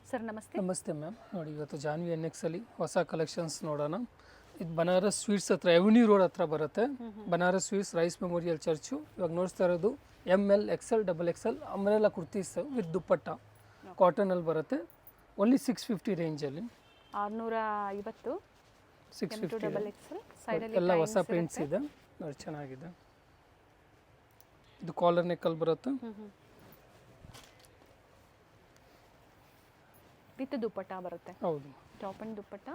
Sir ನಮಸ್ತೆ. ನಮಸ್ತೆ ma'am. ನೋಡಿ ಇವತ್ತು ಜಾನ್ವಿ NX ಅಲ್ಲಿ ಹೊಸ ಕಲೆಕ್ಷನ್ಸ್ ನೋಡೋಣ. ಇದು ಬನಾರಸ್ ಸ್ವೀಟ್ಸ್ ಹತ್ರ ಎವೆನ್ಯೂ ರೋಡ್ ಹತ್ರ ಬರುತ್ತೆ. Banaras sweets Rice Memorial church. ಇವಾಗ ನೋಡ್ತಾ ಇರೋದು ML XL XXL umbrella kurtis with dupatta ಕಾಟನಲ್ಲಿ ಬರುತ್ತೆ. ಓನ್ಲಿ 650 ರೇಂಜಲ್ಲಿ 650 650 ಎಲ್ಲ ಹೊಸ ಪ್ರಿಂಟ್ಸ್ ಇದೆ ನೋಡಿ, ಚೆನ್ನಾಗಿದೆ. ಇದು ಕಾಲರ್ ನೆಕ್ಕಲ್ಲಿ ಬರುತ್ತೆ ವಿತ್ ದುಪ್ಪಟ್ಟ ಬರುತ್ತೆ. ಹೌದು, ಟಾಪ್ ಅಂಡ್ ದುಪ್ಪಟ್ಟ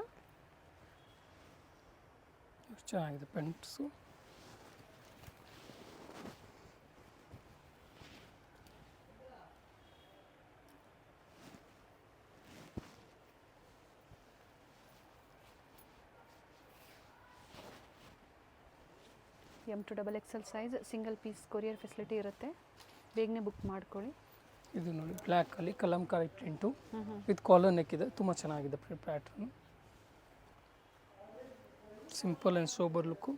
ಚೆನ್ನಾಗಿದೆ prints. M2XXL size single piece courier facility ಇರುತ್ತೆ. ಬೇಗನೆ ಬುಕ್ ಮಾಡ್ಕೊಳ್ಳಿ. ಇದು ನೋಡಿ ಬ್ಲ್ಯಾಕಲ್ಲಿ kalamkari print with collar neck ಇದೆ. ತುಂಬ ಚೆನ್ನಾಗಿದೆ pattern. Simple and sober look.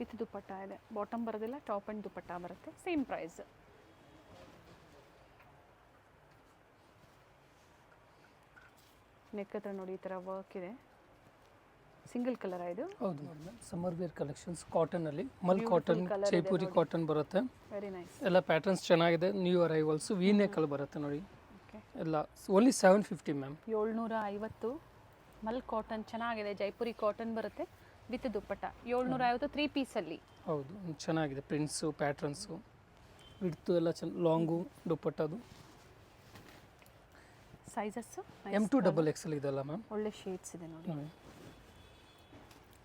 With dupatta ಇದೆ. ಬಾಟಮ್ ಬರೋದಿಲ್ಲ, ಟಾಪ್ ಅಂಡ್ ದುಪ್ಪಟ್ಟ ಬರುತ್ತೆ. Same price. ನೆಕ್ ಹತ್ರ ನೋಡಿ ಈ ಥರ ವರ್ಕ್ ಇದೆ. ಸಿಂಗಲ್ ಕಲರ್ ಇದು. ಹೌದು ಮೇಡಮ್, ಸಮ್ಮರ್ ವೇರ್ ಕಲೆಕ್ಷನ್ಸ್ ಕಾಟನಲ್ಲಿ ಮಲ್ ಕಾಟನ್, ಜೈಪುರಿ ಕಾಟನ್ ಬರುತ್ತೆ. Very nice. ಎಲ್ಲ ಪ್ಯಾಟರ್ನ್ಸ್ ಚೆನ್ನಾಗಿದೆ. ನ್ಯೂ ಅರೈವಲ್ಸು ವಿ ನೆಕ್ಕಲ್ಲಿ ಬರುತ್ತೆ ನೋಡಿ. ಓಕೆ, ಎಲ್ಲ ಓನ್ಲಿ 750 ಮ್ಯಾಮ್. 750 ಮಲ್ ಕಾಟನ್ ಚೆನ್ನಾಗಿದೆ. ಜೈಪುರಿ ಕಾಟನ್ ಬರುತ್ತೆ ವಿತ್ ದುಪ್ಪಟ್ಟ. 750 3 ಪೀಸಲ್ಲಿ. ಹೌದು, ಚೆನ್ನಾಗಿದೆ ಪ್ರಿಂಟ್ಸು, ಪ್ಯಾಟ್ರನ್ಸು, ವಿಡ್ತು ಎಲ್ಲ ಲಾಂಗು ದುಪ್ಪಟ್ಟದು. ಸೈಜಸ್ಸು M2XXL ಇದೆಲ್ಲ ಮ್ಯಾಮ್. ಒಳ್ಳೆ ಶೇಡ್ಸ್ ಇದೆ ನೋಡಿ.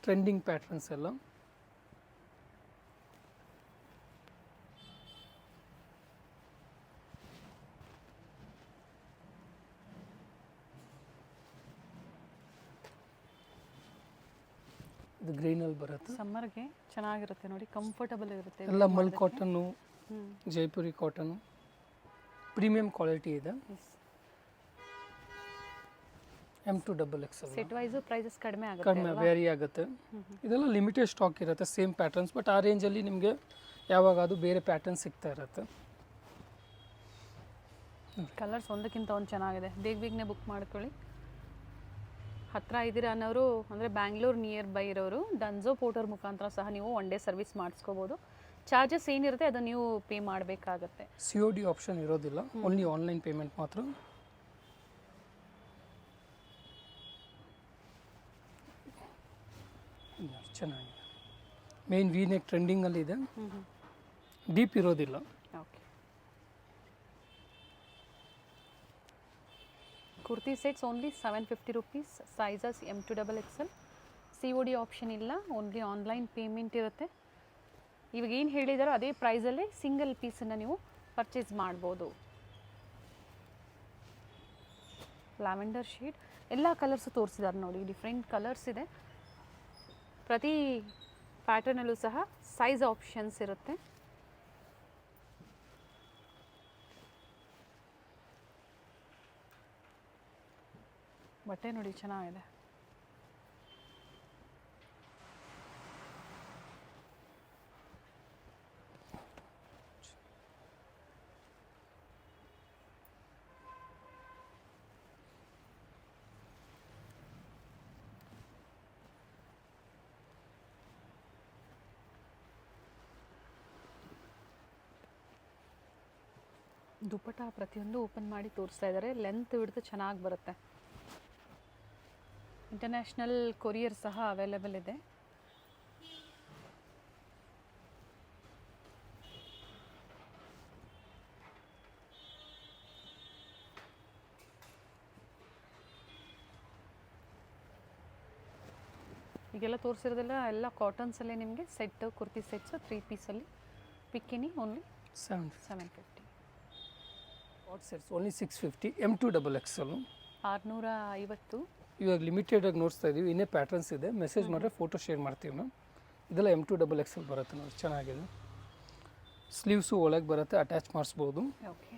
ಟ್ರೆಂಡಿಂಗ್ ಪ್ಯಾಟ್ರನ್ಸ್ ಎಲ್ಲ. ಇದು ಗ್ರೀನಲ್ಲಿ ಬರುತ್ತೆ. ಸಮ್ಮರ್ಗೆ ಚೆನ್ನಾಗಿರುತ್ತೆ ನೋಡಿ, ಕಂಫರ್ಟಬಲ್ ಇರುತ್ತೆ. ಎಲ್ಲ mul cotton, Jaipuri cotton, premium quality ಇದೆ. M2XXL ಸೆಟ್ ವೈಸು ಪ್ರೈಸಸ್ ಕಡಿಮೆ ಆಗುತ್ತೆ, ಕಡಿಮೆ ವೇರಿ ಆಗುತ್ತೆ. ಇದೆಲ್ಲ ಲಿಮಿಟೆಡ್ ಸ್ಟಾಕ್ ಇರುತ್ತೆ, ಸೇಮ್ ಪ್ಯಾಟರ್ನ್ಸ್, ಬಟ್ ಆ ರೇಂಜಲ್ಲಿ ನಿಮಗೆ ಯಾವಾಗ ಅದು ಬೇರೆ ಪ್ಯಾಟರ್ನ್ ಸಿಗ್ತಾ ಇರುತ್ತೆ. ಕಲರ್ಸ್ ಒಂದಕ್ಕಿಂತ ಒಂದು ಚೆನ್ನಾಗಿದೆ. ಬೇಗನೆ ಬುಕ್ ಮಾಡ್ಕೊಳ್ಳಿ. ಹತ್ತಿರ ಇದ್ದೀರಾ ಅನ್ನೋರು, ಅಂದರೆ ಬ್ಯಾಂಗ್ಳೂರು ನಿಯರ್ ಬೈ ಇರೋರು ಡನ್ಝೋ ಪೋರ್ಟರ್ ಮುಖಾಂತರ ಸಹ ನೀವು ಒನ್ ಡೇ ಸರ್ವಿಸ್ ಮಾಡಿಸ್ಕೋಬೋದು. ಚಾರ್ಜಸ್ ಏನಿರುತ್ತೆ ಅದು ನೀವು ಪೇ ಮಾಡಬೇಕಾಗತ್ತೆ. COD ಆಪ್ಷನ್ ಇರೋದಿಲ್ಲ, ಓನ್ಲಿ ಆನ್ಲೈನ್ ಪೇಮೆಂಟ್ ಮಾತ್ರ. ಚೆನ್ನಾಗಿದೆ. ಮೇನ್ ವಿ ನೆಕ್ ಟ್ರೆಂಡಿಂಗಲ್ಲಿ ಇದೆ, ಡೀಪ್ ಇರೋದಿಲ್ಲ. Okay, kurti sets only 750 rupees. Sizes M2XXL. COD option ಇಲ್ಲ, ಓನ್ಲಿ ಆನ್ಲೈನ್ ಪೇಮೆಂಟ್ ಇರುತ್ತೆ. ಇವಾಗ ಏನು ಹೇಳಿದಾರೋ ಅದೇ ಪ್ರೈಸಲ್ಲೇ ಸಿಂಗಲ್ ಪೀಸನ್ನು ನೀವು ಪರ್ಚೇಸ್ ಮಾಡ್ಬೋದು. ಲ್ಯಾವೆಂಡರ್ ಶೇಡ್ ಎಲ್ಲ ಕಲರ್ಸು ತೋರಿಸಿದ್ದಾರೆ ನೋಡಿ. ಡಿಫ್ರೆಂಟ್ ಕಲರ್ಸ್ ಇದೆ. ಪ್ರತಿ ಪ್ಯಾಟರ್ನಲ್ಲೂ ಸಹ ಸೈಜ್ ಆಪ್ಷನ್ಸ್ ಇರುತ್ತೆ. ಬಟ್ಟೆ ನೋಡಿ ಚೆನ್ನಾಗಿದೆ. ದುಪ್ಪಟ್ಟ ಪ್ರತಿಯೊಂದು ಓಪನ್ ಮಾಡಿ ತೋರಿಸ್ತಾ ಇದ್ದಾರೆ. ಲೆಂತ್ ಹಿಡಿದು ಚೆನ್ನಾಗಿ ಬರುತ್ತೆ. ಇಂಟರ್ನ್ಯಾಷನಲ್ ಕೊರಿಯರ್ ಸಹ ಅವೈಲೇಬಲ್ ಇದೆ. ಈಗೆಲ್ಲ ತೋರಿಸಿರೋದೆಲ್ಲ ಎಲ್ಲ ಕಾಟನ್ಸಲ್ಲೇ ನಿಮಗೆ ಸೆಟ್ ಕುರ್ತಿ ಸೆಟ್ಸು 3 ಪೀಸಲ್ಲಿ. ಪಿಕ್ಕಿನಿ only 750. What sets only 650. M2XXL 650. ಇವಾಗ ಲಿಮಿಟೆಡ್ ಆಗಿ ನೋಡ್ತಾ ಇದೀವಿ. ಇನ್ನೇ ಪ್ಯಾಟರ್ನ್ಸ್ ಇದೆ, ಮೆಸೇಜ್ ಮಾಡಿದ್ರೆ ಫೋಟೋ ಶೇರ್ ಮಾಡ್ತೀವಿ ಮ್ಯಾಮ್. ಇದೆಲ್ಲ M2 XL ಬರುತ್ತೆ ನೋಡಿ, ಚೆನ್ನಾಗಿದೆ. ಸ್ಲೀವ್ಸು ಒಳಗೆ ಬರುತ್ತೆ, ಅಟ್ಯಾಚ್ ಮಾಡಿಸ್ಬೋದು. ಓಕೆ,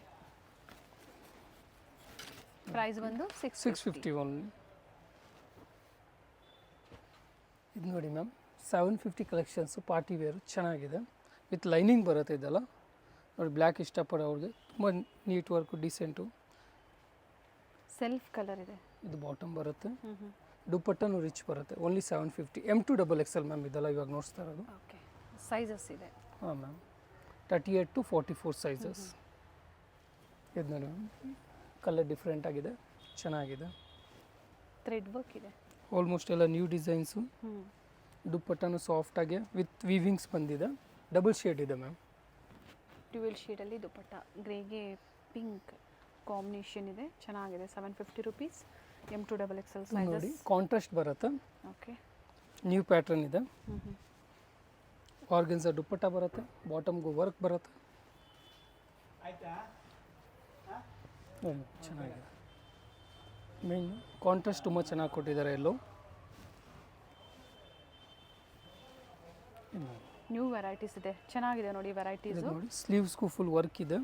ಪ್ರೈಸ್ ಬಂದು 650 ಓನ್ಲಿ. ಇದು ನೋಡಿ ಮ್ಯಾಮ್, 750 ಕಲೆಕ್ಷನ್ಸು, ಪಾರ್ಟಿ ವೇರು ಚೆನ್ನಾಗಿದೆ. ವಿತ್ ಲೈನಿಂಗ್ ಬರುತ್ತೆ ಇದೆಲ್ಲ ನೋಡಿ. ಬ್ಲ್ಯಾಕ್ ಇಷ್ಟಪಡೋರಿಗೆ ತುಂಬ neat work, decent. Self colour ಇದೆ. ಇದು ಬಾಟಮ್ ಬರುತ್ತೆ. ದುಪ್ಪಟ್ಟನು ರಿಚ್ ಬರುತ್ತೆ. ಓನ್ಲಿ 750. M2 XL ಮ್ಯಾಮ್ ಇದೆಲ್ಲ ಇವಾಗ ನೋಡ್ತಾ ಇರೋದು. ಓಕೆ, ಸೈಜಸ್ ಇದೆ. ಹಾಂ ಮ್ಯಾಮ್, 38 to 44 ಸೈಜಸ್. ಇದು ನೋಡಿ ಮ್ಯಾಮ್, ಕಲರ್ ಡಿಫ್ರೆಂಟ್ ಆಗಿದೆ, ಚೆನ್ನಾಗಿದೆ. ಥ್ರೆಡ್ ವರ್ಕ್ ಇದೆ. ಆಲ್ಮೋಸ್ಟ್ ಎಲ್ಲ ನ್ಯೂ ಡಿಸೈನ್ಸು. ದುಪ್ಪಟ್ಟನು ಸಾಫ್ಟಾಗಿ ವಿತ್ ವೀವಿಂಗ್ಸ್ ಬಂದಿದೆ. ಡಬಲ್ ಶೇಡ್ ಇದೆ ಮ್ಯಾಮ್. ಡ್ಯುವೆಲ್ ಶೇಡಲ್ಲಿ ದುಪ್ಪಟ್ಟ, ಗ್ರೇಗೆ ಪಿಂಕ್ ಕಾಂಬಿನೇಷನ್ ಇದೆ, ಚೆನ್ನಾಗಿದೆ. 750 ರುಪೀಸ್. M2 XL ನೋಡಿ, ಸೈಜಸ್. ಕಾಂಟ್ರಾಸ್ಟ್ ಬರುತ್ತೆ. ಓಕೆ, ನ್ಯೂ ಪ್ಯಾಟ್ರನ್ ಇದೆ. ಆರ್ಗನ್ಸ ದುಪ್ಪಟ್ಟ ಬರುತ್ತೆ, ಬಾಟಮ್ಗೂ ವರ್ಕ್ ಬರುತ್ತೆ. ಚೆನ್ನಾಗಿದೆ. ಮೇನ್ ಕಾಂಟ್ರಾಸ್ಟ್ ತುಂಬ ಚೆನ್ನಾಗಿ ಕೊಟ್ಟಿದ್ದಾರೆ ಎಲ್ಲೋ. ನ್ಯೂ ವೆರೈಟೀಸ್ ಇದೆ, ಚೆನ್ನಾಗಿದೆ ನೋಡಿ ವೆರೈಟೀಸ್. ನೋಡಿ, ಸ್ಲೀವ್ಸ್ಗೂ ಫುಲ್ ವರ್ಕ್ ಇದೆ.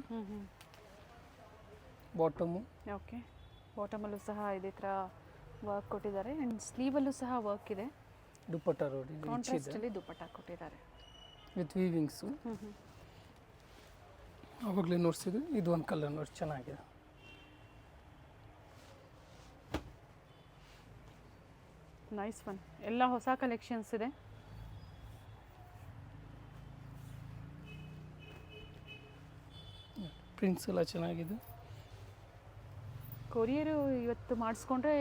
ಬಾಟಮು. ಓಕೆ, ಬಾಟಮಲ್ಲೂ ಸಹ ಇದೇ ಥರ ವರ್ಕ್ ಕೊಟ್ಟಿದ್ದಾರೆ ಆ್ಯಂಡ್ ಸ್ಲೀವಲ್ಲೂ ಸಹ ವರ್ಕ್ ಇದೆ. ದುಪ್ಪಟ್ಟ ನೋಡಿ, ರಿಚ್ ಇದೆ ಕಾಂಟ್ರಾಸ್ಟಲ್ಲಿ ದುಪ್ಪಟ್ಟ ಕೊಟ್ಟಿದ್ದಾರೆ ವಿತ್ ವೀವಿಂಗ್ಸು. ಆವಾಗಲೇ ನೋಡ್ಸಿದ್ದು ಇದು ಒಂದು ಕಲರ್ ನೋಡಿ, ಚೆನ್ನಾಗಿದೆ. Nice one. ಎಲ್ಲ ಹೊಸ ಕಲೆಕ್ಷನ್ಸ್ ಇದೆ. ಪ್ರಿಂಟ್ಸ್ ಎಲ್ಲ ಚೆನ್ನಾಗಿದೆ. ಕೊರಿಯರು ಇವತ್ತು ಮಾಡಿಸ್ಕೊಂಡ್ರೆ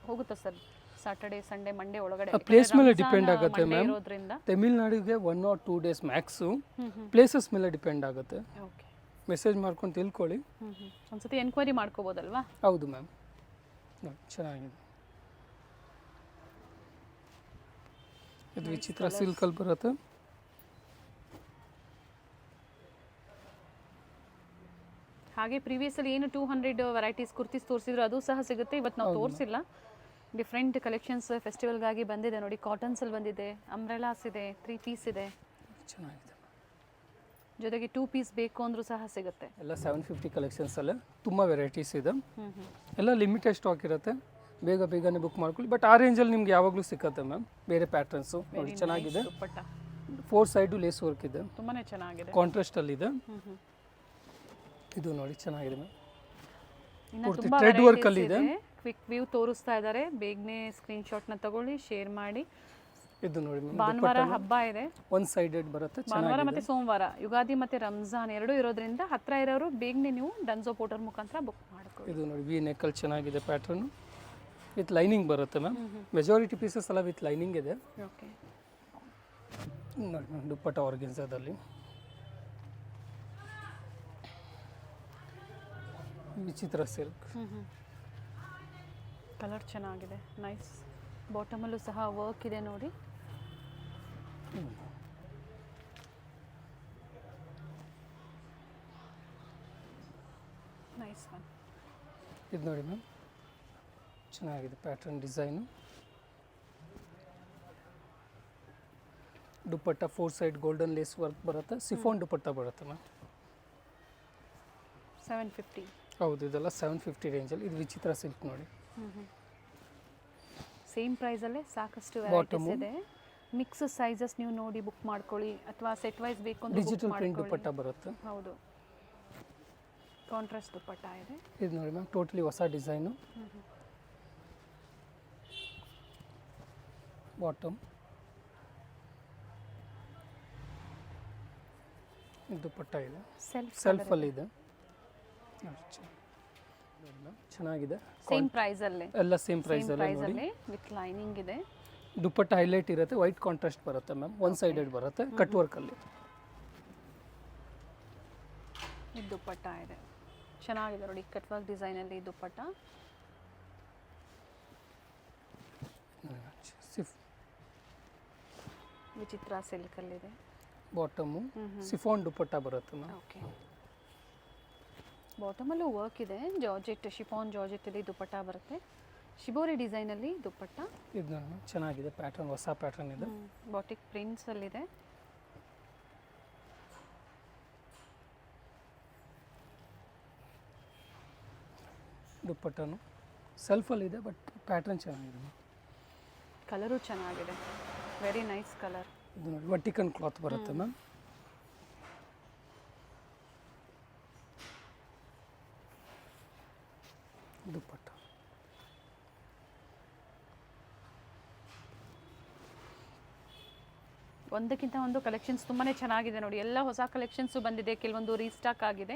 ಹೋಗುತ್ತಾ ಸರ್? ಸ್ಯಾಟರ್ಡೆ, ಸಂಡೇ, ಮಂಡೇ ಒಳಗಡೆ? ಪ್ಲೇಸ್ ಮೇಲೆ ಡಿಪೆಂಡ್ ಆಗುತ್ತೆ ಮ್ಯಾಮ್. ಇರೋದ್ರಿಂದ ತಮಿಳ್ನಾಡಿಗೆ 1 or 2 days ಮ್ಯಾಕ್ಸು. ಪ್ಲೇಸಸ್ ಮೇಲೆ ಡಿಪೆಂಡ್ ಆಗುತ್ತೆ. ಓಕೆ, ಮೆಸೇಜ್ ಮಾಡ್ಕೊಂಡು ತಿಳ್ಕೊಳ್ಳಿ. ಒಂದ್ಸತಿ ಎನ್ಕ್ವೈರಿ ಮಾಡ್ಕೋಬೋದಲ್ವಾ? ಹೌದು ಮ್ಯಾಮ್, ಚೆನ್ನಾಗಿದೆ. ಇದು ವಿಚಿತ್ರ ಸಿಲ್ಕಲ್ಲಿ ಬರುತ್ತೆ. ಹಾಗೆ ಪ್ರೀವಿಯಸಲ್ಲಿ ಏನು 200 ವೆರೈಟೀಸ್ ಕುರ್ತೀಸ್ ತೋರಿಸಿದ್ರು ಅದು ಸಹ ಸಿಗುತ್ತೆ. ಇವತ್ತು ನಾವು ತೋರಿಸಿಲ್ಲ. ಡಿಫ್ರೆಂಟ್ ಕಲೆಕ್ಷನ್ಸ್ ಫೆಸ್ಟಿವಲ್ಗಾಗಿ ಬಂದಿದೆ ನೋಡಿ. ಕಾಟನ್ಸಲ್ಲಿ ಬಂದಿದೆ, ಅಂಬ್ರೆಲಾಸ್ ಇದೆ, 3 ಪೀಸ್ ಇದೆ, ಚೆನ್ನಾಗಿದೆ. ಜೊತೆಗೆ 2 ಪೀಸ್ ಬೇಕು ಅಂದರೂ ಸಹ ಸಿಗುತ್ತೆ. ಎಲ್ಲ 750 ಕಲೆಕ್ಷನ್ಸಲ್ಲೇ ತುಂಬ ವೆರೈಟೀಸ್ ಇದೆ. ಎಲ್ಲ ಲಿಮಿಟೆಡ್ ಸ್ಟಾಕ್ ಇರುತ್ತೆ, ಬೇಗ ಬೇಗನೆ ಬುಕ್ ಮಾಡ್ಕೊಳ್ಳಿ. ಬಟ್ ಆ ರೇಂಜಲ್ಲಿ ನಿಮ್ಗೆ ಯಾವಾಗಲೂ ಸಿಕ್ಕತ್ತೆ ಮ್ಯಾಮ್. ಬೇರೆ ಪ್ಯಾಟರ್ನ್ಸು ನೋಡಿ, ಚೆನ್ನಾಗಿದೆ. ದುಪ್ಪಟ್ಟ 4 ಸೈಡು ಲೇಸ್ ವರ್ಕ್ ಇದೆ, ತುಂಬಾನೇ ಚೆನ್ನಾಗಿದೆ. ಕಾಂಟ್ರಾಸ್ಟಲ್ಲಿದೆ. ಇದು ನೋಡಿ, ಚೆನ್ನಾಗಿದೆ ಮ್ಯಾಮ್. ಇನ್ನು ಪೂರ್ತಿ ತುಂಬಾ ಥ್ರೆಡ್ ವರ್ಕಲ್ಲಿ ಇದೆ. ಕ್ವಿಕ್ ವ್ಯೂ ತೋರಿಸ್ತಾ ಇದ್ದಾರೆ, ಬೇಗನೆ ಸ್ಕ್ರೀನ್ಶಾಟ್ನ ತಗೊಳ್ಳಿ, ಶೇರ್ ಮಾಡಿ. ಇದು ನೋಡಿ ಮ್ಯಾಮ್, ಭಾನುವಾರ ಹಬ್ಬ ಇದೆ. ಒನ್ ಸೈಡೆಡ್ ಬರುತ್ತೆ, ಭಾನುವಾರ ಮತ್ತೆ ಸೋಮವಾರ, ಯುಗಾದಿ ಮತ್ತೆ ರಂಜಾನ್ ಎರಡೂ ಇರೋದ್ರಿಂದ ಹತ್ರ ಇರೋರು ಬೇಗನೆ ನೀವು ಡನ್ಸೋ ಪೋರ್ಟರ್ ಮುಖಾಂತರ ಬುಕ್ ಮಾಡ್ಕೊಳ್ಳಿ. ಇದು ನೋಡಿ, ವಿ ನೆಕ್ಕಲ್ಲಿ ಚೆನ್ನಾಗಿದೆ ಪ್ಯಾಟರ್ನ್. ವಿತ್ ಲೈನಿಂಗ್ ಬರುತ್ತೆ ಮ್ಯಾಮ್. ಮೆಜಾರಿಟಿ ಪೀಸಸ್ ಎಲ್ಲ ವಿತ್ ಲೈನಿಂಗ್ ಇದೆ. ಓಕೆ, ನೋಡಿ ಮ್ಯಾಮ್, ದುಪ್ಪಟ್ಟ ಆರ್ಗೆನ್ಸಾದಲ್ಲಿ ವಿಚಿತ್ರ ಸಿಲ್ಕ್. ಕಲರ್ ಚೆನ್ನಾಗಿದೆ, ನೈಸ್. ಬಾಟಮಲ್ಲೂ ಸಹ ವರ್ಕ್ ಇದೆ ನೋಡಿ. Nice one. ಇದು ನೋಡಿ ಮ್ಯಾಮ್, ಚೆನ್ನಾಗಿದೆ ಪ್ಯಾಟರ್ನ್ ಡಿಸೈನು. ದುಪ್ಪಟ್ಟ 4 ಸೈಡ್ ಗೋಲ್ಡನ್ ಲೇಸ್ ವರ್ಕ್ ಬರುತ್ತೆ. ಸಿಫಾನ್ ದುಪ್ಪಟ್ಟ ಬರುತ್ತೆ ಮ್ಯಾಮ್. 750. ಹೌದು, ಇದೆಲ್ಲ 750 ರೇಂಜಲ್ಲಿ. ಇದು ವಿಚಿತ್ರ ಸಿಲ್ಕ್ ನೋಡಿ. ಸೇಮ್ ಪ್ರೈಸಲ್ಲೇ ಸಾಕಷ್ಟು ವೆರೈಟೀಸ್ ಇದೆ. ಮಿಕ್ಸ್ ಸೈಜಸ್ ನೀವು ನೋಡಿ ಬುಕ್ ಮಾಡ್ಕೊಳ್ಳಿ, ಅಥವಾ ಸೆಟ್ ವೈಸ್ ಬೇಕು ಅಂದ್ರೆ ಡಿಜಿಟಲ್ ಪ್ರಿಂಟ್ ದುಪ್ಪಟ್ಟ ಬರುತ್ತೆ. ಹೌದು, ಕಾಂಟ್ರಾಸ್ಟ್ ದುಪ್ಪಟ್ಟ ಇದೆ. ಇದು ನೋಡಿ ಮ್ಯಾಮ್, ಟೋಟಲಿ ಹೊಸ ಡಿಸೈನು. ಬಾಟಮ್ ದುಪ್ಪಟ್ಟ ಇದೆ, ಸೆಲ್ಫಲ್ಲಿ ಇದೆ. ಚೆನ್ನಾಗಿದೆ. ಸೇಮ್ ಪ್ರೈಸ್ ಅಲ್ಲೇ, ಎಲ್ಲ ಸೇಮ್ ಪ್ರೈಸ್ ಪ್ರೈಸಲ್ಲಿ ವಿತ್ ಲೈನಿಂಗ್ ಇದೆ. ದುಪ್ಪಟ್ಟ ಹೈಲೈಟ್ ಇರುತ್ತೆ, ವೈಟ್ ಕಾಂಟ್ರಾಸ್ಟ್ ಬರುತ್ತೆ ಮ್ಯಾಮ್. ಒನ್ ಸೈಡೆಡ್ ಬರುತ್ತೆ, ಕಟ್ ವರ್ಕಲ್ಲಿ. ಇದು ದುಪ್ಪಟ್ಟ ಇದೆ, ಚೆನ್ನಾಗಿದೆ ನೋಡಿ. ಕಟ್ ವರ್ಕ್ ಡಿಸೈನಲ್ಲಿ ದುಪ್ಪಟ್ಟ. ವಿಚಿತ್ರ ಸಿಲ್ಕಲ್ಲಿದೆ. ಬಾಟಮು ಸಿಫಾನ್ ದುಪ್ಪಟ್ಟ ಬರುತ್ತೆ ಮ್ಯಾಮ್. ಓಕೆ, ಬಾಟಮಲ್ಲೂ ವರ್ಕ್ ಇದೆ. ಜಾರ್ಜೆಟ್, ಶಿಫಾನ್ ಜಾರ್ಜೆಟ್ಟಲ್ಲಿ ದುಪ್ಪಟ್ಟ ಬರುತ್ತೆ. ಶಿಬೋರಿ ಡಿಸೈನಲ್ಲಿ ದುಪ್ಪಟ್ಟ, ಇದು ಚೆನ್ನಾಗಿದೆ ಪ್ಯಾಟರ್ನ್, ಹೊಸ ಪ್ಯಾಟರ್ನ್ ಇದೆ. ಬಾಟಿಕ್ ಪ್ರಿಂಟ್ಸಲ್ಲಿದೆ. ದುಪ್ಪಟ್ಟನು ಸೆಲ್ಫಲ್ಲಿದೆ ಬಟ್ ಪ್ಯಾಟರ್ನ್ ಚೆನ್ನಾಗಿದೆ. ಕಲರು ಚೆನ್ನಾಗಿದೆ, ವೆರಿ ನೈಸ್ ಕಲರ್. ಇದು ನೋಡಿ ವರ್ಟಿಕನ್ ಕ್ಲಾತ್ ಬರುತ್ತೆ ಮ್ಯಾಮ್. ದುಪ್ಪಟ್ಟ ಒಂದಕ್ಕಿಂತ ಒಂದು ಕಲೆಕ್ಷನ್ಸ್ ತುಂಬಾ ಚೆನ್ನಾಗಿದೆ ನೋಡಿ. ಎಲ್ಲ ಹೊಸ ಕಲೆಕ್ಷನ್ಸು ಬಂದಿದೆ, ಕೆಲವೊಂದು ರೀಸ್ಟಾಕ್ ಆಗಿದೆ.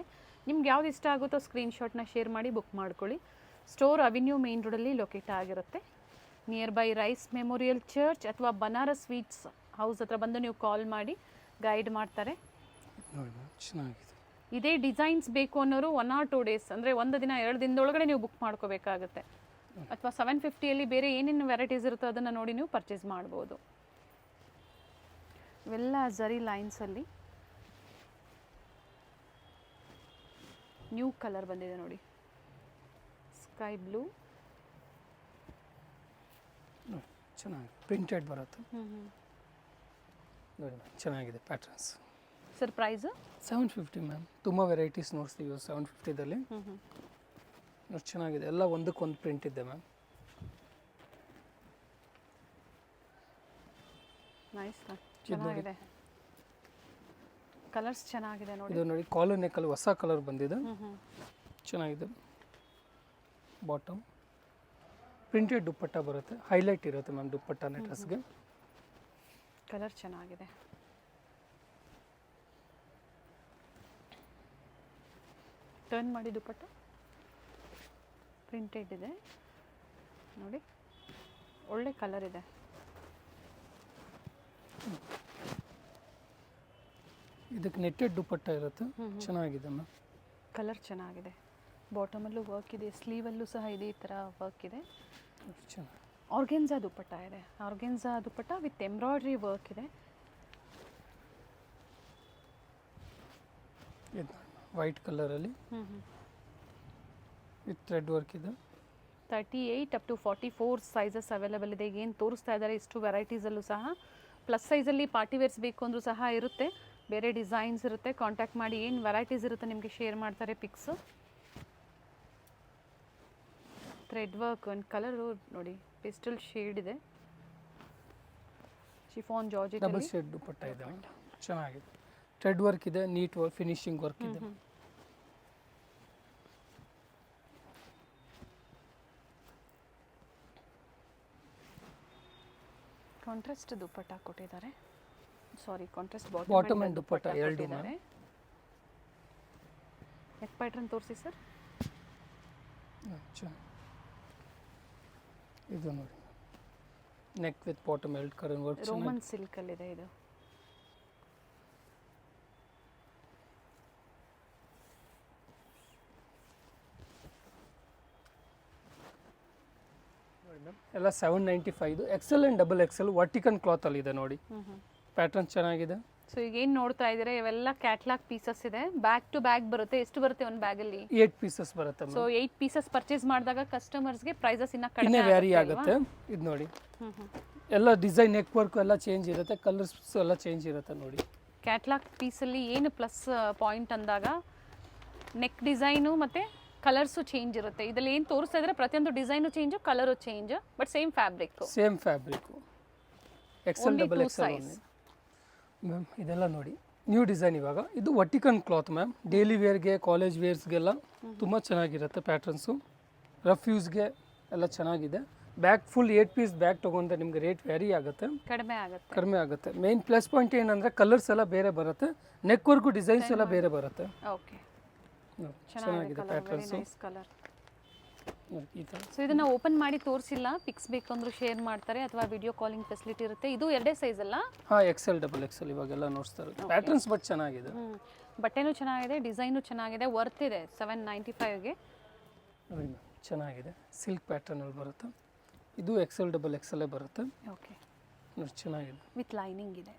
ನಿಮ್ಗೆ ಯಾವ್ದು ಇಷ್ಟ ಆಗುತ್ತೋ ಸ್ಕ್ರೀನ್ಶಾಟ್ನ ಶೇರ್ ಮಾಡಿ ಬುಕ್ ಮಾಡ್ಕೊಳ್ಳಿ. ಸ್ಟೋರ್ ಅವೆನ್ಯೂ ಮೇನ್ ರೋಡಲ್ಲಿ ಲೊಕೇಟ್ ಆಗಿರುತ್ತೆ. Nearby Rice Memorial Church ಅಥವಾ ಬನಾರಸ್ ಸ್ವೀಟ್ಸ್ ಹೌಸ್ ಹತ್ರ ಬಂದು ನೀವು ಕಾಲ್ ಮಾಡಿ ಗೈಡ್ ಮಾಡ್ತಾರೆ. ನೋಡಿ ಮ್ಯಾಮ್ ಚೆನ್ನಾಗಿದೆ. ಇದೇ ಡಿಸೈನ್ಸ್ ಬೇಕು ಅನ್ನೋರು 1 or 2 days ಅಂದರೆ 1 ದಿನ 2 ದಿನದೊಳಗಡೆ ನೀವು ಬುಕ್ ಮಾಡ್ಕೋಬೇಕಾಗುತ್ತೆ. ಅಥವಾ 750ಯಲ್ಲಿ ಬೇರೆ ಏನೇನು ವೆರೈಟೀಸ್ ಇರುತ್ತೋ ಅದನ್ನು ನೋಡಿ ನೀವು ಪರ್ಚೇಸ್ ಮಾಡ್ಬೋದು. ಇವೆಲ್ಲ ಝರಿ ಲೈನ್ಸಲ್ಲಿ ನ್ಯೂ ಕಲರ್ ಬಂದಿದೆ ನೋಡಿ, ಸ್ಕೈ ಬ್ಲೂ. ಚೆನ್ನಾಗಿದೆ, ಪ್ರಿಂಟೆಡ್ ಬರುತ್ತೆ. ನೋಡಿ ಮ್ಯಾಮ್ ಚೆನ್ನಾಗಿದೆ ಪ್ಯಾಟರ್ನ್ಸ್. Sir price 750 ma'am. ತುಂಬ ವೆರೈಟೀಸ್ ನೋಡ್ತೀವಿ 750ದಲ್ಲಿ. ನೋಡಿ ಚೆನ್ನಾಗಿದೆ, ಎಲ್ಲ ಒಂದಕ್ಕೊಂದು ಪ್ರಿಂಟ್ ಇದೆ ಮ್ಯಾಮ್. ನೈಸ್, ಚೆನ್ನಾಗಿದೆ, ಕಲರ್ಸ್ ಚೆನ್ನಾಗಿದೆ ನೋಡಿ. ಇದು ನೋಡಿ ಕಾಲರ್ ನೆಕ್ಕಲ್ಲಿ ಹೊಸ ಕಲರ್ ಬಂದಿದೆ, ಚೆನ್ನಾಗಿದೆ. ಬಾಟಮ್ ಪ್ರಿಂಟೆಡ್ ದುಪ್ಪಟ್ಟ ಬರುತ್ತೆ, ಹೈಲೈಟ್ ಇರುತ್ತೆ ಮ್ಯಾಮ್ ದುಪ್ಪಟ್ಟನೇ ಡ್ರೆಸ್ಗೆ. ಕಲರ್ ಚೆನ್ನಾಗಿದೆ. ಟರ್ನ್ ಮಾಡಿ ದುಪ್ಪಟ್ಟ ಪ್ರಿಂಟೆಡ್ ಇದೆ ನೋಡಿ, ಒಳ್ಳೆ ಕಲರ್ ಇದೆ. ಇದಕ್ಕೆ ನೆಟ್ಟೆಡ್ ದುಪ್ಪಟ್ಟ ಇರುತ್ತೆ, ಚೆನ್ನಾಗಿದೆ ಮ್ಯಾಮ್. ಕಲರ್ ಚೆನ್ನಾಗಿದೆ, ಬಾಟಮಲ್ಲೂ ವರ್ಕ್ ಇದೆ, ಸ್ಲೀವಲ್ಲೂ ಸಹ ಇದೆ, ಈ ಥರ ವರ್ಕ್ ಇದೆ. ಚೆನ್ನಾಗಿ ಆರ್ಗೆನ್ಸಾ ದುಪ್ಪಟ್ಟ ಇದೆ, organza dupatta with embroidery work ಇದೆ. ಇದು ವೈಟ್ ಕಲರಲ್ಲಿ ವಿತ್ ಥ್ರೆಡ್ ವರ್ಕ್ ಇದೆ. 38 up to 44 ಸೈಜಸ್ ಅವೈಲೇಬಲ್ ಇದೆ. ಏನು ತೋರಿಸ್ತಾ ಇದ್ದಾರೆ ಇಷ್ಟು ವೆರೈಟೀಸಲ್ಲೂ ಸಹ. ಪ್ಲಸ್ ಸೈಜಲ್ಲಿ ಪಾರ್ಟಿ ವೇರ್ಸ್ ಬೇಕು ಅಂದರೂ ಸಹ ಇರುತ್ತೆ, ಬೇರೆ ಡಿಸೈನ್ಸ್ ಇರುತ್ತೆ. ಕಾಂಟ್ಯಾಕ್ಟ್ ಮಾಡಿ, ಏನು ವೆರೈಟೀಸ್ ಇರುತ್ತೆ ನಿಮಗೆ ಶೇರ್ ಮಾಡ್ತಾರೆ ಪಿಕ್ಸು. ಥ್ರೆಡ್ ವರ್ಕ್ ಒಂದು ಕಲರು ನೋಡಿ, ಪೆಸ್ಟಲ್ ಶೇಡ್ ಇದೆ, ಶಿಫಾನ್ ಜಾರ್ಜೆಟ್ ಡಬಲ್ ಶೇಡ್ ದುಪ್ಪಟ್ಟ ಇದೆ, ಚೆನ್ನಾಗಿದೆ. ಥ್ರೆಡ್ ವರ್ಕ್ ಇದೆ, ನೀಟ್ ವರ್ಕ್, ಫಿನಿಶಿಂಗ್ ವರ್ಕ್ ಇದೆ. ಕಾಂಟ್ರಾಸ್ಟ್ ದುಪ್ಪಟ್ಟ ಕೊಟ್ಟಿದ್ದಾರೆ, ಸಾರಿ ಕಾಂಟ್ರಾಸ್ಟ್ ಬಾಟಮ್ ಆ್ಯಂಡ್ ದುಪ್ಪಟ್ಟ ಎರಡು ಕೊಟ್ಟಿದ್ದಾರೆ. ನೆಕ್ ಪ್ಯಾಟರ್ನ್ ತೋರಿಸಿ ಸರ್. ಇದು ನೋಡಿ ನೆಕ್ ವಿತ್ ಬಾಟಮ್ ಎರಡು ಕಡೆ ವರ್ಕ್, ರೋಮನ್ ಸಿಲ್ಕಲ್ಲಿದೆ ಇದು. ಎಲ್ಲ 795. ಇದು ಎಕ್ಸೆಲ್ ಆ್ಯಂಡ್ ಡಬಲ್ ಎಕ್ಸೆಲ್ ವರ್ಟಿಕನ್ ಕ್ಲಾತಲ್ಲಿ ಇದೆ ನೋಡಿ, ಪ್ಯಾಟರ್ನ್ ಚೆನ್ನಾಗಿದೆ. ಸೊ ಈಗ ಏನು ನೋಡ್ತಾ ಇದ್ದೀರಾ ಇವೆಲ್ಲ ಕ್ಯಾಟ್ಲಾಗ್ ಪೀಸಸ್ ಇದೆ, ಬ್ಯಾಗ್ ಟು ಬ್ಯಾಗ್ ಬರುತ್ತೆ. ಎಷ್ಟು ಬರುತ್ತೆ ಒಂದು ಬ್ಯಾಗಲ್ಲಿ? 8 ಪೀಸಸ್ ಬರುತ್ತೆ. ಸೊ 8 ಪೀಸಸ್ ಪರ್ಚೇಸ್ ಮಾಡಿದಾಗ ಕಸ್ಟಮರ್ಸ್ಗೆ ಪ್ರೈಸಸ್ ಇನ್ನ ಇನ್ನೇ ಕಡಿಮೆ ವ್ಯಾರಿ ಆಗುತ್ತೆ. ಇದು ನೋಡಿ ಎಲ್ಲ ಡಿಸೈನ್, ನೆಕ್ ವರ್ಕ್ ಎಲ್ಲ ಚೇಂಜ್ ಇರುತ್ತೆ, ಕಲರ್ಸ್ ಎಲ್ಲ ಚೇಂಜ್ ಇರುತ್ತೆ ನೋಡಿ. ಕ್ಯಾಟ್ಲಾಗ್ ಪೀಸಲ್ಲಿ ಏನು ಪ್ಲಸ್ ಪಾಯಿಂಟ್ ಅಂದಾಗ ನೆಕ್ ಡಿಸೈನು ಮತ್ತು ಕಲರ್ಸು ಚೇಂಜ್ ಇರುತ್ತೆ. ಇದರಲ್ಲಿ ಏನು ತೋರಿಸ್ತಾ ಇದ್ರೆ ಪ್ರತಿಯೊಂದು design change, colour change, but same fabric. Same fabric, XL double XL size. Ma'am ಇದೆಲ್ಲ ನೋಡಿ ನ್ಯೂ ಡಿಸೈನ್ ಇವಾಗ. ಇದು ವರ್ಟಿಕನ್ ಕ್ಲಾತ್ ಮ್ಯಾಮ್, ಡೈಲಿ ವೇರ್ಗೆ, ಕಾಲೇಜ್ ವೇರ್ಸ್ಗೆಲ್ಲ ತುಂಬ ಚೆನ್ನಾಗಿರುತ್ತೆ ಪ್ಯಾಟರ್ನ್ಸು. ರಫ್ ಯೂಸ್ಗೆ ಎಲ್ಲ ಚೆನ್ನಾಗಿದೆ. ಬ್ಯಾಗ್ ಫುಲ್ 8 ಪೀಸ್ ಬ್ಯಾಗ್ ತೊಗೊಂಡ್ರೆ ನಿಮಗೆ ರೇಟ್ ವ್ಯಾರಿ ಆಗುತ್ತೆ, ಕಡಿಮೆ ಆಗುತ್ತೆ. ಮೇನ್ ಪ್ಲಸ್ ಪಾಯಿಂಟ್ ಏನಂದರೆ ಕಲರ್ಸ್ ಎಲ್ಲ ಬೇರೆ ಬರುತ್ತೆ, ನೆಕ್ ವರ್ಕು ಡಿಸೈನ್ಸ್ ಎಲ್ಲ ಬೇರೆ ಬರುತ್ತೆ. ಓಕೆ, ಚೆನ್ನಾಗಿದೆ ಪ್ಯಾಟರ್ನ್ಸು ಈ ಥರ. ಸೊ ಇದನ್ನ ಓಪನ್ ಮಾಡಿ ತೋರಿಸಿಲ್ಲ, ಪಿಕ್ಸ್ ಬೇಕಂದ್ರೂ ಶೇರ್ ಮಾಡ್ತಾರೆ ಅಥವಾ ವಿಡಿಯೋ ಕಾಲಿಂಗ್ ಫೆಸಿಲಿಟಿ ಇರುತ್ತೆ. ಇದು ಎರಡೇ ಸೈಜ್ ಅಲ್ಲ? ಹಾಂ, ಎಕ್ಸೆಲ್ ಡಬಲ್ ಎಕ್ಸೆಲ್ ಇವಾಗೆಲ್ಲ ನೋಡ್ತಾರೆ. ಪ್ಯಾಟರ್ನ್ಸ್ ಬಟ್ ಚೆನ್ನಾಗಿದೆ, ಬಟ್ಟೆನೂ ಚೆನ್ನಾಗಿದೆ, ಡಿಸೈನು ಚೆನ್ನಾಗಿದೆ, ವರ್ತ್ ಇದೆ 795ಗೆ. ನೋಡಿ ಮ್ಯಾಮ್ ಚೆನ್ನಾಗಿದೆ, ಸಿಲ್ಕ್ ಪ್ಯಾಟರ್ನಲ್ಲಿ ಬರುತ್ತೆ. ಇದು ಎಕ್ಸೆಲ್ ಡಬಲ್ ಎಕ್ಸೆಲ್ಲೇ ಬರುತ್ತೆ. ಓಕೆ, ನೋಡಿ ಚೆನ್ನಾಗಿದೆ, ವಿತ್ ಲೈನಿಂಗ್ ಇದೆ,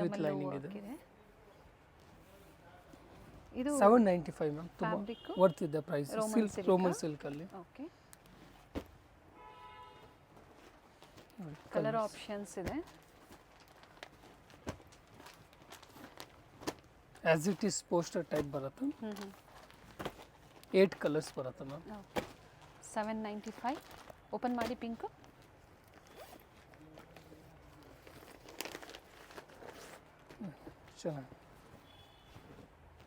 ವಿತ್ ಲೈನಿಂಗ್ ಇದೆ. ಇದು 795 ಮ್ಯಾಮ್, ತುಂಬ ಫ್ಯಾಬ್ರಿಕ್ ವರ್ತ್ ಇದೆ ಪ್ರೈಸ್. ಸಿಲ್ಕ್, ರೋಮನ್ ಸಿಲ್ಕಲ್ಲಿ. ಓಕೆ, ನೋಡಿ ಕಲರ್ ಆಪ್ಷನ್ಸ್ ಇದೆ. As it is poster type ಬರುತ್ತೆ. 8 ಕಲರ್ಸ್ ಬರುತ್ತೆ ಮ್ಯಾಮ್. 795. ಓಪನ್ ಮಾಡಿ ಪಿಂಕ್. ಚೆನ್ನಾಗಿ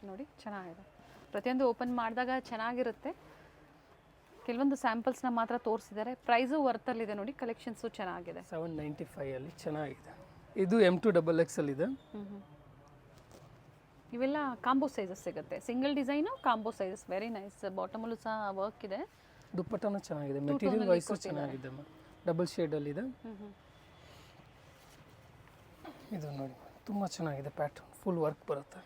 ನೋಡಿ ಚೆನ್ನಾಗಿದೆ. ಪ್ರತಿಯೊಂದು ಓಪನ್ ಮಾಡಿದಾಗ ಚೆನ್ನಾಗಿರುತ್ತೆ. ಕೆಲವೊಂದು ಸ್ಯಾಂಪಲ್ಸ್ನ ಮಾತ್ರ ತೋರಿಸಿದ್ದಾರೆ. ಪ್ರೈಸು ವರ್ತಲ್ಲಿದೆ ನೋಡಿ. ಕಲೆಕ್ಷನ್ಸು ಚೆನ್ನಾಗಿದೆ. 795 ಅಲ್ಲಿ ಚೆನ್ನಾಗಿದೆ. ಇದು M2XXL ಇದೆ. ಇವೆಲ್ಲ ಕಾಂಬೋ ಸೈಜಸ್ ಸಿಗುತ್ತೆ. Single design combo sizes. Very nice. ಬಾಟಮಲ್ಲೂ ಸಹ ವರ್ಕ್ ಇದೆ. ದುಪ್ಪಟ್ಟನೂ ಚೆನ್ನಾಗಿದೆ. ಮೆಟೀರಿಯಲ್ ವೈಸು ಚೆನ್ನಾಗಿದೆ ಮ್ಯಾಮ್. ಡಬಲ್ ಶೇಡಲ್ಲಿದೆ. ಇದು ನೋಡಿ ತುಂಬ ಚೆನ್ನಾಗಿದೆ. ಪ್ಯಾಟರ್ನ್ ಫುಲ್ ವರ್ಕ್ ಬರುತ್ತೆ.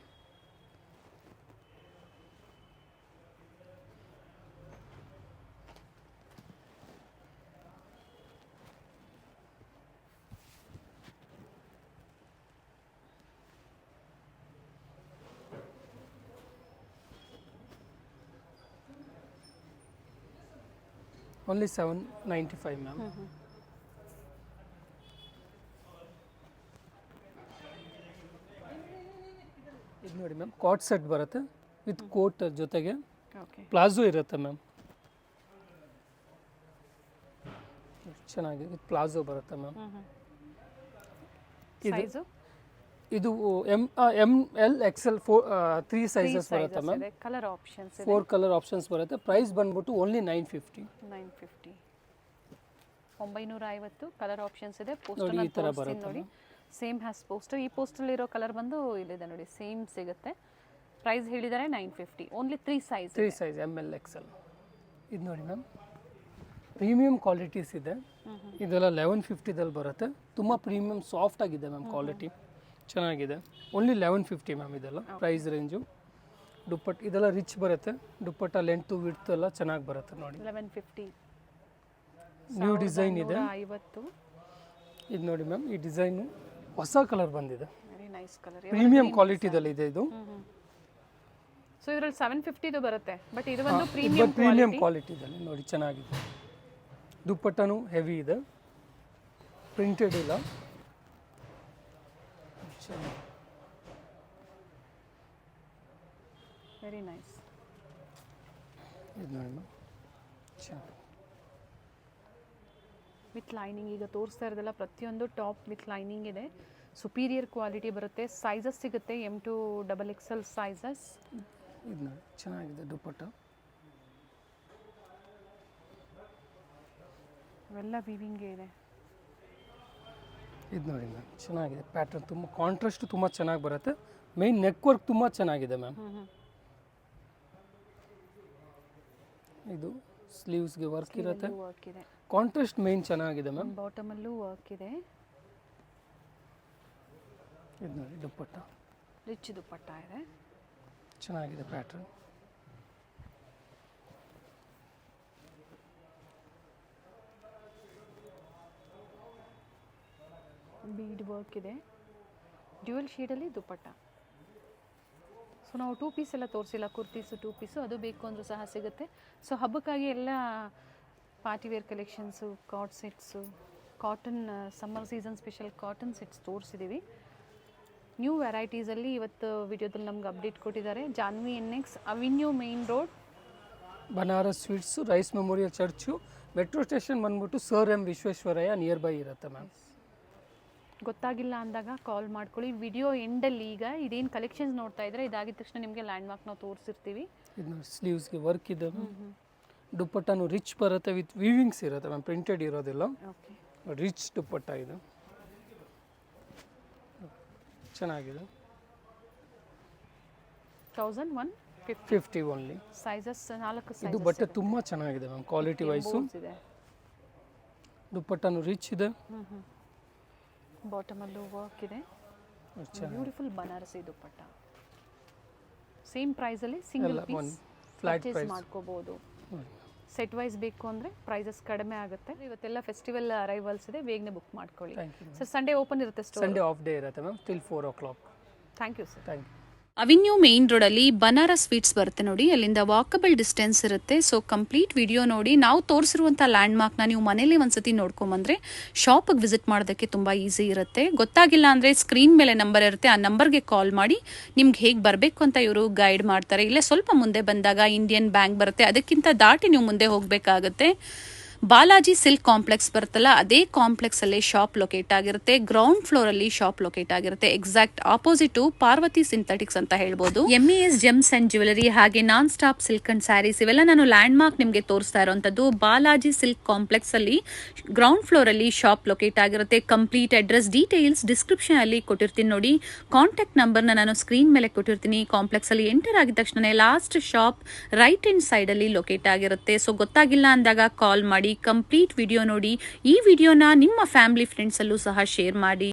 Only 795 ma'am. ಇದು ನೋಡಿ ಮ್ಯಾಮ್ ಕಾಟ್ ಸೆಟ್ ಬರುತ್ತೆ ವಿತ್ ಕೋಟ್ ಜೊತೆಗೆ ಓಕೆ. ಪ್ಲಾಜೋ ಇರುತ್ತೆ ಮ್ಯಾಮ್. ಚೆನ್ನಾಗಿದೆ. ವಿತ್ ಪ್ಲಾಜೋ ಬರುತ್ತೆ ಮ್ಯಾಮ್. ಸೈಜು ಇದು ML XL 3 ಸೈಜಸ್ ಬರುತ್ತೆ ma'am. Colour options 4 colour options ಬರುತ್ತೆ. ಪ್ರೈಸ್ ಬಂದ್ಬಿಟ್ಟು ಓನ್ಲಿ 950. 950 ಕಲರ್ ಆಪ್ಷನ್ಸ್ ಇದೆ. ನೋಡಿ ಈ ಥರ ಪೋಸ್ಟರ್ ಬರುತ್ತೆ ನೋಡಿ. Same has poster. ಈ ಪೋಸ್ಟಲ್ಲಿರೋ ಕಲರ್ ಬಂದು ಇಲ್ಲಿದೆ ನೋಡಿ. ಸೇಮ್ ಸಿಗುತ್ತೆ. ಪ್ರೈಸ್ ಹೇಳಿದ್ದಾರೆ 950. Only 3 size. 3 size ML XL. ಇದು ನೋಡಿ ಮ್ಯಾಮ್ ಪ್ರೀಮಿಯಂ ಕ್ವಾಲಿಟೀಸ್ ಇದೆ. ಇದೆಲ್ಲ 1150ದಲ್ಲಿ ಬರುತ್ತೆ. ತುಂಬ ಪ್ರೀಮಿಯಂ ಸಾಫ್ಟ್ ಆಗಿದೆ ಮ್ಯಾಮ್. ಕ್ವಾಲಿಟಿ ಚೆನ್ನಾಗಿದೆ. Only 1150 ma'am. ಇದೆಲ್ಲ ಪ್ರೈಸ್ ರೇಂಜು. ದುಪ್ಪಟ್ಟು ಇದೆಲ್ಲ ರಿಚ್ ಬರುತ್ತೆ. ದುಪ್ಪಟ್ಟ ಲೆಂತು ವಿಡ್ತ್ ಎಲ್ಲ ಚೆನ್ನಾಗಿ ಬರುತ್ತೆ ನೋಡಿ. 1150. ನ್ಯೂ ಡಿಸೈನ್ ಇದೆ. 50. ಇದು ನೋಡಿ ಮ್ಯಾಮ್ ಈ ಡಿಸೈನು ಹೊಸ ಕಲರ್ ಬಂದಿದೆ. Very nice colour. ಪ್ರೀಮಿಯಂ ಕ್ವಾಲಿಟಿದಲ್ಲಿ ಇದೆ ಇದು. ಸೊ ಇದರಲ್ಲಿ 750 ಬರುತ್ತೆ. ಬಟ್ ಇದು ಒಂದು ಪ್ರೀಮಿಯಂ ಪ್ರೀಮಿಯಂ ಕ್ವಾಲಿಟಿದಲ್ಲಿ ನೋಡಿ ಚೆನ್ನಾಗಿದೆ. ದುಪ್ಪಟ್ಟನು ಹೆವಿ ಇದೆ. ಪ್ರಿಂಟೆಡ್ ಇಲ್ಲ. Very nice. ಇದು ನೋಡಿ ಮ್ಯಾಮ್ ಚೆನ್ನಾಗಿ ವಿತ್ ಲೈನಿಂಗ್. ಈಗ ತೋರಿಸ್ತಾ ಇರೋದೆಲ್ಲ ಪ್ರತಿಯೊಂದು ಟಾಪ್ ವಿತ್ ಲೈನಿಂಗ್ ಇದೆ. ಸುಪೀರಿಯರ್ ಕ್ವಾಲಿಟಿ ಬರುತ್ತೆ. ಸೈಜಸ್ ಸಿಗುತ್ತೆ. M2XXL sizes. ಇದು ನೋಡಿ ಚೆನ್ನಾಗಿದೆ ದುಪ್ಪಟ್ಟ. ಇವೆಲ್ಲ ವಿವಿಂಗ್ ಇದೆ. ಇದು ನೋಡಿ ಮ್ಯಾಮ್ ಚೆನ್ನಾಗಿದೆ. ಪ್ಯಾಟರ್ನ್ ತುಂಬ ಕಾಂಟ್ರಾಸ್ಟ್ ತುಂಬ ಚೆನ್ನಾಗಿ ಬರುತ್ತೆ. ಮೇನ್ ನೆಕ್ ವರ್ಕ್ ತುಂಬ ಚೆನ್ನಾಗಿದೆ ಮ್ಯಾಮ್. ಇದು ಸ್ಲೀವ್ಸ್ಗೆ ವರ್ಕ್ ಇರುತ್ತೆ. ವರ್ಕ್ ಇದೆ. ಕಾಂಟ್ರಾಸ್ಟ್ ಮೇನ್ ಚೆನ್ನಾಗಿದೆ ಮ್ಯಾಮ್. ಬಾಟಮಲ್ಲೂ ವರ್ಕ್ ಇದೆ. ಇದು ನೋಡಿ ದುಪ್ಪಟ್ಟ ರಿಚ್ ದುಪ್ಪಟ್ಟ ಇದೆ. ಚೆನ್ನಾಗಿದೆ ಪ್ಯಾಟರ್ನ್. ಬೀಡ್ ವರ್ಕ್ ಇದೆ. ಡ್ಯುಯಲ್ ಶೇಡಲ್ಲಿ ದುಪ್ಪಟ್ಟ. ಸೊ ನಾವು 2 ಪೀಸ್ ಎಲ್ಲ ತೋರಿಸಿಲ್ಲ. ಕುರ್ತೀಸು 2 ಪೀಸು ಅದು ಬೇಕು ಅಂದರೂ ಸಹ ಸಿಗುತ್ತೆ. ಸೊ ಹಬ್ಬಕ್ಕಾಗಿ ಎಲ್ಲ party wear collections, coat sets, cotton summer season special cotton sets ತೋರಿಸಿದ್ದೀವಿ. ನ್ಯೂ ವೆರೈಟೀಸಲ್ಲಿ ಇವತ್ತು ವಿಡಿಯೋದಲ್ಲಿ ನಮ್ಗೆ ಅಪ್ಡೇಟ್ ಕೊಟ್ಟಿದ್ದಾರೆ. Janvi NX avenue main road, Banaras sweets, Rice Memorial church, metro station ಬಂದ್ಬಿಟ್ಟು Sir M Visvesvaraya near by ಇರುತ್ತೆ ಮ್ಯಾಮ್. ಗೊತ್ತಾಗಿಲ್ಲ ಅಂದಾಗ ಕಾಲ್ ಮಾಡ್ಕೊಳ್ಳಿ. ವಿಡಿಯೋ ಎಂಡಲ್ಲಿ ಈಗ ಇದೇನು ಕಲೆಕ್ಷನ್ಸ್ ನೋಡ್ತಾ ಇದ್ರೆ ಇದಾಗಿದ ತಕ್ಷಣ ನಿಮಗೆ ಲ್ಯಾಂಡ್ ಮಾರ್ಕ್ ನಾವು ತೋರಿಸಿರ್ತೀವಿ. ಇದು ನೋಡಿ ಸ್ಲೀವ್ಸ್ಗೆ ವರ್ಕ್ ಇದೆ. ದುಪ್ಪಟ್ಟನು ರಿಚ್ ಬರುತ್ತೆ ವಿತ್ ವೀವಿಂಗ್ಸ್ ಇರುತ್ತೆ ಮ್ಯಾಮ್. ಪ್ರಿಂಟೆಡ್ ಇರೋದಿಲ್ಲ. ಓಕೆ. ರಿಚ್ ದುಪ್ಪಟ್ಟ ಇದು ಚೆನ್ನಾಗಿದೆ. 1150 ಓನ್ಲಿ. ಸೈಜಸ್ 4 ಇದು ಸೈಜಸ್ ಬಟ್ಟೆ ತುಂಬ ಚೆನ್ನಾಗಿದೆ ಮ್ಯಾಮ್. Quality wise. ಇದೆ. ದುಪ್ಪಟ್ಟನು ರಿಚ್ ಇದೆ. ಬಾಟಮಲ್ಲೂ ವರ್ಕ್ ಇದೆ. ಬ್ಯೂಟಿಫುಲ್ ಬನಾರಸಿ ದುಪ್ಪಟ್ಟ. ಸೇಮ್ ಪ್ರೈಸಲ್ಲಿ single piece flat purchase price ಮಾಡ್ಕೋಬಹುದು. ಸೆಟ್ ವೈಸ್ ಬೇಕು ಅಂದರೆ ಪ್ರೈಸಸ್ ಕಡಿಮೆ ಆಗುತ್ತೆ. ಇವತ್ತೆಲ್ಲ ಫೆಸ್ಟಿವಲ್ ಅರೈವಲ್ಸ್ ಇದೆ. ಬೇಗನೆ ಬುಕ್ ಮಾಡ್ಕೊಳ್ಳಿ. Thank you. Sir Sunday open ಇರುತ್ತೆ ಸ್ಟೋರ್. ಸಂಡೇ ಆಫ್ ಡೇ ಇರುತ್ತೆ ma'am till 4 o'clock. Thank you sir. Thank you. Avenue main ರೋಡಲ್ಲಿ ಬನಾರಸ್ ಸ್ವೀಟ್ಸ್ ಬರುತ್ತೆ ನೋಡಿ, ಅಲ್ಲಿಂದ ವಾಕಬಲ್ ಡಿಸ್ಟೆನ್ಸ್ ಇರುತ್ತೆ. ಸೊ ಕಂಪ್ಲೀಟ್ ವಿಡಿಯೋ ನೋಡಿ. ನಾವು ತೋರಿಸಿರುವಂಥ ಲ್ಯಾಂಡ್ಮಾರ್ಕ್ನ ನೀವು ಮನೇಲಿ ಒಂದ್ಸತಿ ನೋಡ್ಕೊಂಬಂದ್ರೆ ಶಾಪಿಗೆ ವಿಸಿಟ್ ಮಾಡೋದಕ್ಕೆ ತುಂಬ ಈಸಿ ಇರುತ್ತೆ. ಗೊತ್ತಾಗಿಲ್ಲ ಅಂದರೆ ಸ್ಕ್ರೀನ್ ಮೇಲೆ ನಂಬರ್ ಇರುತ್ತೆ, ಆ ನಂಬರ್ಗೆ ಕಾಲ್ ಮಾಡಿ ನಿಮ್ಗೆ ಹೇಗೆ ಬರಬೇಕು ಅಂತ ಇವರು ಗೈಡ್ ಮಾಡ್ತಾರೆ. ಇಲ್ಲೇ ಸ್ವಲ್ಪ ಮುಂದೆ ಬಂದಾಗ ಇಂಡಿಯನ್ ಬ್ಯಾಂಕ್ ಬರುತ್ತೆ, ಅದಕ್ಕಿಂತ ದಾಟಿ ನೀವು ಮುಂದೆ ಹೋಗಬೇಕಾಗುತ್ತೆ. ಬಾಲಾಜಿ ಸಿಲ್ಕ್ ಕಾಂಪ್ಲೆಕ್ಸ್ ಬರುತ್ತಲ್ಲ, ಅದೇ ಕಾಂಪ್ಲೆಕ್ಸ್ ಅಲ್ಲಿ ಶಾಪ್ ಲೊಕೇಟ್ ಆಗಿರುತ್ತೆ. ಗ್ರೌಂಡ್ ಫ್ಲೋರ್ ಅಲ್ಲಿ ಶಾಪ್ ಲೊಕೇಟ್ ಆಗಿರುತ್ತೆ. ಎಕ್ಸಾಕ್ಟ್ ಆಪೋಸಿಟ್ ಪಾರ್ವತಿ ಸಿಂಥೆಟಿಕ್ಸ್ ಅಂತ ಹೇಳ್ಬೋದು. MES ಜೆಮ್ಸ್ ಅಂಡ್ ಜ್ಯುವೆಲರಿ ಹಾಗೆ non stop silk and saris ಇವೆಲ್ಲ ನಾನು ಲ್ಯಾಂಡ್ ಮಾರ್ಕ್ ನಿಮಗೆ ತೋರಿಸ್ತಾ ಇರುವಂತದ್ದು. ಬಾಲಾಜಿ ಸಿಲ್ಕ್ ಕಾಂಪ್ಲೆಕ್ಸ್ ಅಲ್ಲಿ ಗ್ರೌಂಡ್ ಫ್ಲೋರ್ ಅಲ್ಲಿ ಶಾಪ್ ಲೊಕೇಟ್ ಆಗಿರುತ್ತೆ. ಕಂಪ್ಲೀಟ್ ಅಡ್ರೆಸ್ ಡೀಟೇಲ್ಸ್ ಡಿಸ್ಕ್ರಿಪ್ಷನ್ ಅಲ್ಲಿ ಕೊಟ್ಟಿರ್ತೀನಿ ನೋಡಿ. ಕಾಂಟ್ಯಾಕ್ಟ್ ನಂಬರ್ನ ನಾನು ಸ್ಕ್ರೀನ್ ಮೇಲೆ ಕೊಟ್ಟಿರ್ತೀನಿ. ಕಾಂಪ್ಲೆಕ್ಸ್ ಅಲ್ಲಿ ಎಂಟರ್ ಆಗಿದ ತಕ್ಷಣ last shop right hand side ಅಲ್ಲಿ ಲೊಕೇಟ್ ಆಗಿರುತ್ತೆ. ಸೊ ಗೊತ್ತಾಗಿಲ್ಲ ಅಂದಾಗ ಕಾಲ್ ಮಾಡಿ, ಕಂಪ್ಲೀಟ್ ವಿಡಿಯೋ ನೋಡಿ. ಈ ವಿಡಿಯೋನ ನಿಮ್ಮ ಫ್ಯಾಮಿಲಿ ಫ್ರೆಂಡ್ಸ್ ಅಲ್ಲೂ ಸಹ ಶೇರ್ ಮಾಡಿ.